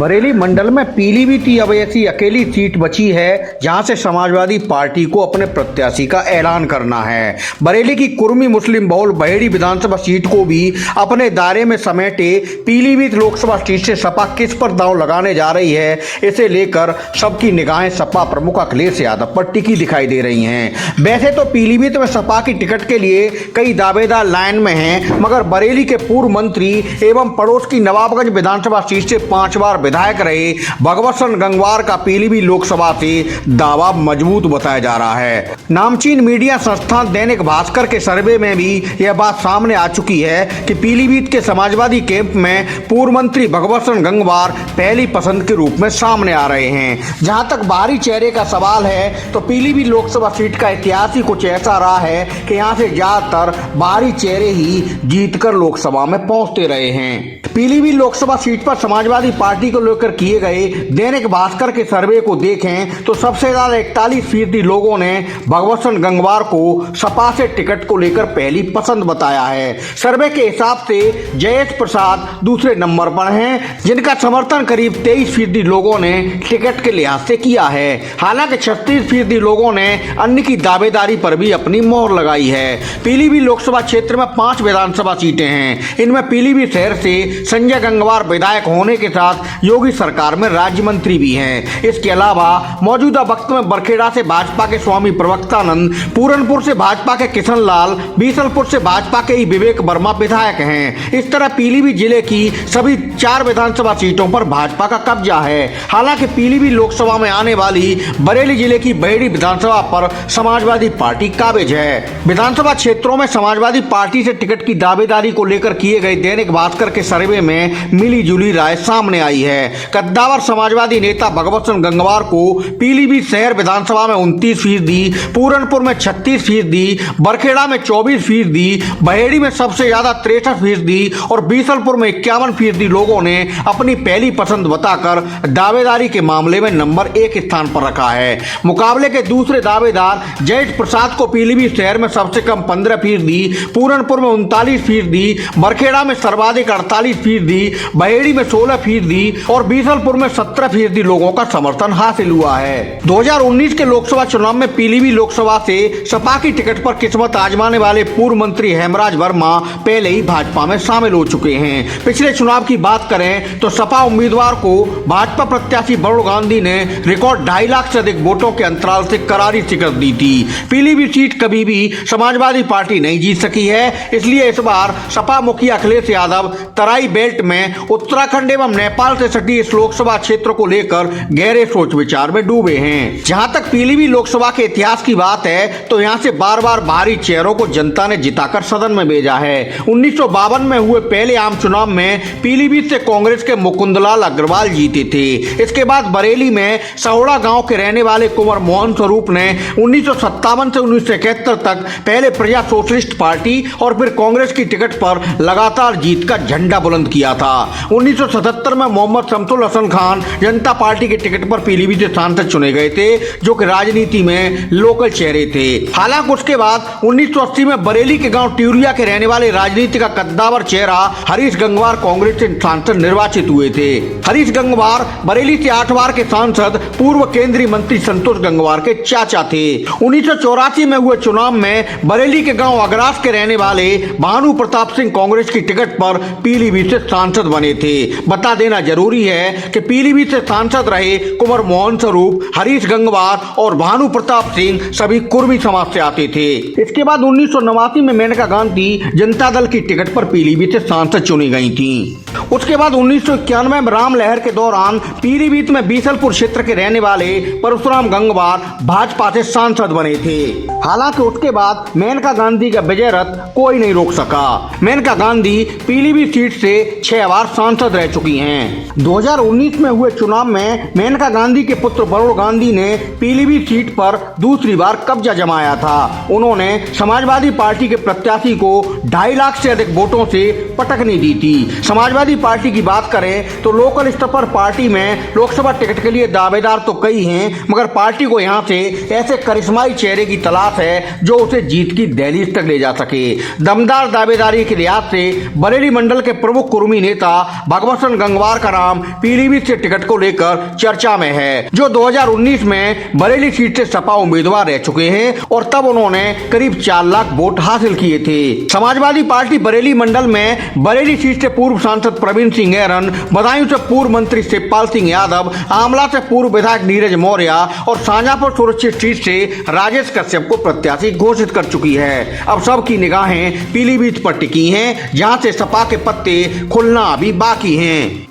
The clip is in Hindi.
बरेली मंडल में पीलीभीत अब ऐसी अकेली सीट बची है जहां से समाजवादी पार्टी को अपने प्रत्याशी का ऐलान करना है। बरेली की कुर्मी मुस्लिम बहुल बहेड़ी विधानसभा सीट को भी अपने दायरे में समेटे पीलीभीत लोकसभा सीट से सपा किस पर दांव लगाने जा रही है, इसे लेकर सबकी निगाहें सपा प्रमुख अखिलेश यादव पर टिकी दिखाई दे रही हैं। वैसे तो पीलीभीत में सपा की टिकट के लिए कई दावेदार लाइन में हैं, मगर बरेली के पूर्व मंत्री एवं पड़ोस की नवाबगंज विधानसभा सीट से 5 बार विधायक रहे भगवत सिंह गंगवार का पीलीभीत लोकसभा से दावा मजबूत बताया जा रहा है। नामचीन मीडिया संस्थान दैनिक भास्कर के सर्वे में भी यह बात सामने आ चुकी है कि पीलीभीत के समाजवादी कैंप में पूर्व मंत्री भगवत सिंह गंगवार पहली पसंद के रूप में सामने आ रहे हैं। जहां तक बाहरी चेहरे का सवाल है तो पीलीभीत लोकसभा सीट का इतिहास ही कुछ ऐसा रहा है कि यहां से ज्यादातर बाहरी चेहरे ही जीतकर लोकसभा में पहुंचते रहे हैं। पीलीभीत लोकसभा सीट पर समाजवादी पार्टी को लेकर किए गए दैनिक भास्कर के सर्वे को देखें तो सबसे ज्यादा 41% लोगों ने भगवत सिंह गंगवार को सपा से टिकट को लेकर पहली पसंद बताया है। सर्वे के हिसाब से जयेश प्रसाद दूसरे नंबर पर हैं, जिनका समर्थन करीब 23% लोगों ने टिकट के लिहाज से किया है। हालांकि 36% लोगों ने अन्य की दावेदारी पर भी अपनी मोहर लगाई है। पीलीभीत लोकसभा क्षेत्र में 5 विधानसभा सीटें हैं। इनमें पीलीभीत शहर से संजय गंगवार विधायक होने के साथ योगी सरकार में राज्य मंत्री भी हैं। इसके अलावा मौजूदा वक्त में बरखेड़ा से भाजपा के स्वामी प्रवक्तानंद, पूरनपुर से भाजपा के किशन लाल, बीसलपुर से भाजपा के ही विवेक वर्मा विधायक हैं। इस तरह पीलीभीत जिले की सभी 4 विधानसभा सीटों पर भाजपा का कब्जा है। हालांकि पीलीभीत लोकसभा में आने वाली बरेली जिले की बहेड़ी विधानसभा पर समाजवादी पार्टी काबिज है। विधानसभा क्षेत्रों में समाजवादी पार्टी से टिकट की दावेदारी को लेकर किए गए दैनिक भास्कर के सर्वे में मिली जुली राय सामने आई है। कद्दावर समाजवादी नेता भगवत सिंह गंगवार को पीलीभीत शहर विधानसभा में 29%, पूरनपुर में 36%, बरखेड़ा में 24%, बहेड़ी में सबसे ज्यादा 63% और बीसलपुर में 51% लोगों ने अपनी पहली पसंद बताकर दावेदारी के मामले में नंबर 1 स्थान पर रखा है। मुकाबले के दूसरे दावेदार जयेश प्रसाद को पीलीभीत शहर में सबसे कम 15%, पूरनपुर में 39%, बरखेड़ा में सर्वाधिक 48%, बहेड़ी में 16% और बीसलपुर में 17% लोगों का समर्थन हासिल हुआ है। 2019 के लोकसभा चुनाव में पीलीभीत लोकसभा से सपा की टिकट पर किस्मत आजमाने वाले पूर्व मंत्री हेमराज वर्मा पहले ही भाजपा में शामिल हो चुके हैं। पिछले चुनाव की बात करें तो सपा उम्मीदवार को भाजपा प्रत्याशी वरुण गांधी ने रिकॉर्ड 2.5 लाख से अधिक वोटों के अंतराल से करारी शिकस्त दी थी। पीलीभीत सीट कभी भी समाजवादी पार्टी नहीं जीत सकी है, इसलिए इस बार सपा मुखिया अखिलेश यादव तराई बेल्ट में उत्तराखंड एवं नेपाल से सटी इस लोकसभा क्षेत्र को लेकर गहरे सोच विचार में डूबे हैं। जहां तक पीलीभीत लोकसभा के इतिहास की बात है तो यहां से बार बार बाहरी चेहरों को जनता ने जिताकर सदन में भेजा है। 1952 में हुए पहले आम चुनाव में पीलीभीत से कांग्रेस के मुकुंदलाल अग्रवाल जीते थे। इसके बाद बरेली में सहोड़ा गांव के रहने वाले कुंवर मोहन स्वरूप ने 1957 से 1971 तक पहले प्रजा सोशलिस्ट पार्टी और फिर कांग्रेस की टिकट पर लगातार जीत का झंडा बुलंद किया था। 1977 में मोहम्मद शमसुल हसन खान जनता पार्टी के टिकट पर पीलीभीत से सांसद चुने गए थे, जो कि राजनीति में लोकल चेहरे थे। हालांकि उसके बाद 1980 में बरेली के गांव ट्यूरिया के रहने वाले राजनीति का कद्दावर चेहरा हरीश गंगवार कांग्रेस से सांसद निर्वाचित हुए थे। हरीश गंगवार बरेली से 8 बार के सांसद पूर्व केंद्रीय मंत्री संतोष गंगवार के चाचा थे। 1984 में हुए चुनाव में बरेली के गांव अगरास के रहने वाले भानु प्रताप सिंह कांग्रेस की टिकट पर पीलीभीत से सांसद बने थे। बता देना जरूरी है कि पीलीभीत से सांसद रहे कुंवर मोहन स्वरूप, हरीश गंगवार और भानु प्रताप सिंह सभी कुर्मी समाज से आते थे। इसके बाद 1989 में मेनका गांधी जनता दल की टिकट पर पीलीभीत से सांसद चुनी गई थी। उसके बाद 1991 में राम लहर के दौरान पीलीभीत में बीसलपुर क्षेत्र के रहने वाले परशुराम गंगवार भाजपा से सांसद बने थे। हालांकि उसके बाद मेनका गांधी का विजय रथ कोई नहीं रोक सका। मेनका गांधी पीलीभीत सीट से 6 बार सांसद रह चुकी हैं। 2019 में हुए चुनाव में मेनका गांधी के पुत्र वरुण गांधी ने पीलीभीत सीट पर दूसरी बार कब्जा जमाया था। उन्होंने समाजवादी पार्टी के प्रत्याशी को 2.5 लाख से अधिक वोटों से पटकनी दी थी। समाजवादी पार्टी की बात करें तो लोकल स्तर पर पार्टी में लोकसभा टिकट के लिए दावेदार तो कई हैं, मगर पार्टी को यहां से ऐसे करिश्माई चेहरे की तलाश है जो उसे जीत की दहलीज तक ले जा सके। दमदार दावेदारी के लिहाज से बरेली मंडल के प्रमुख कुर्मी नेता भगवत सिंह गंगवार का नाम नाम पीलीभीत से टिकट को लेकर चर्चा में है, जो 2019 में बरेली सीट से सपा उम्मीदवार रह चुके हैं और तब उन्होंने करीब 4 लाख वोट हासिल किए थे। समाजवादी पार्टी बरेली मंडल में बरेली सीट से पूर्व सांसद प्रवीण सिंह ऐरन, बदायूं से पूर्व मंत्री शिवपाल सिंह यादव, आमला से पूर्व विधायक नीरज मौर्य और शाहजहांपुर सुरक्षित सीट से राजेश कश्यप को प्रत्याशी घोषित कर चुकी है। अब सबकी निगाहें पीलीभीत पर टिकी हैं, जहां से सपा के पत्ते खुलना अभी बाकी हैं।